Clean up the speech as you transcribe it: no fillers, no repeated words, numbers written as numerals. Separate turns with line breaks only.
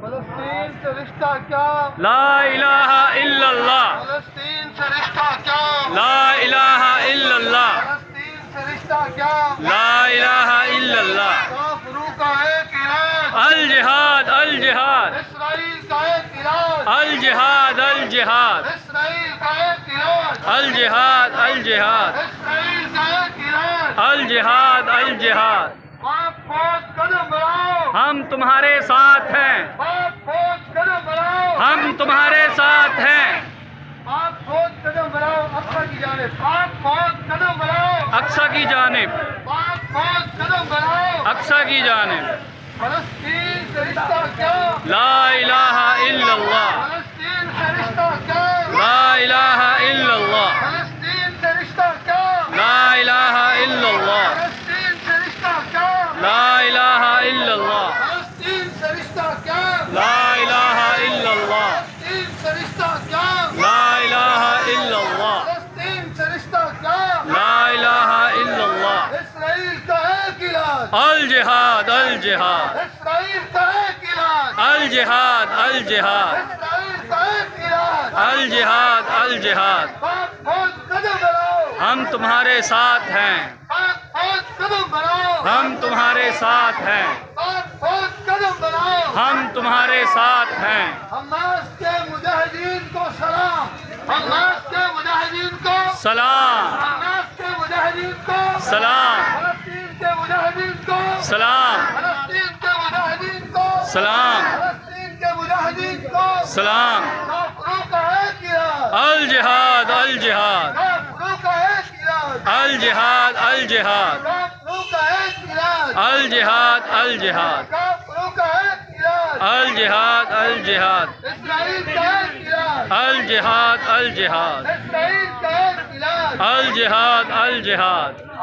فلسطین سے رشتہ کیا؟
لا الہ الا اللہ،
فلسطین سے رشتہ کیا؟
لا الہ الا اللہ،
فلسطین سے رشتہ کیا؟
لا الہ الا اللہ۔
کافروں کا ایک علاج،
الجہاد الجہاد،
اسرائیل کا ایک علاج،
الجہاد الجہاد،
اسرائیل کا ایک علاج،
الجہاد الجہاد،
اسرائیل کا ایک علاج۔
الجہاد الجہاد۔
پاک فوج قدم بڑھاؤ،
ہم تمہارے ساتھ ہیں،
پاک فوج قدم بڑھاؤ،
ہم تمہارے ساتھ ہیں۔
پاک فوج قدم بڑھاؤ اقصی کی جانب، پاک فوج قدم بڑھاؤ،
اقصی کی جانب،
پاک فوج قدم بڑھاؤ۔
اقصی کی جانب۔
فلسطین سے رشتہ کیا؟
لا الہ الا اللہ،
فلسطین سے رشتہ کیا؟
لا الہ الا اللہ،
فلسطین سے رشتہ کیا؟
لا الہ الا اللہ،
فلسطین سے رشتہ کیا؟
لا الہ الا اللہ،
فلسطین سے رشتہ کیا؟
لا الہ الا اللہ،
فلسطین سے رشتہ کیا؟
لا الہ الا اللہ،
فلسطین سے رشتہ کیا؟
لا الہ الا اللہ۔
اسرائیل کا ایک علاج،
الجہاد الجہاد،
اسرائیل کا ایک علاج،
الجہاد الجہاد،
اسرائیل کا ایک علاج۔
الجہاد الجہاد۔
پاک فوج قدم بڑھاؤ،
ہم تمہارے ساتھ ہیں،
پاک فوج قدم بڑھاؤ،
ہم تمہارے ساتھ ہیں،
پاک فوج قدم بڑھاؤ۔
ہم تمہارے ساتھ ہیں۔
حماس کے مجاہدین کو سلام، حماس کے مجاہدین کو
سلام
حماس کے مجاہدین کو
سلام
فلسطین کے مجاہدین کو
سلام
فلسطین کے مجاہدین کو
سلام
فلسطین کے مجاہدین کو
سلام۔
کافروں کا ایک علاج،
الجہاد الجہاد،
کافروں کا ایک علاج،
الجہاد الجہاد،
کافروں کا ایک علاج،
الجہاد الجہاد،
کافروں کا ایک علاج،
الجہاد الجہاد،
اسرائیل کا ایک علاج،
الجہاد الجہاد،
اسرائیل کا ایک علاج۔
الجہاد الجہاد۔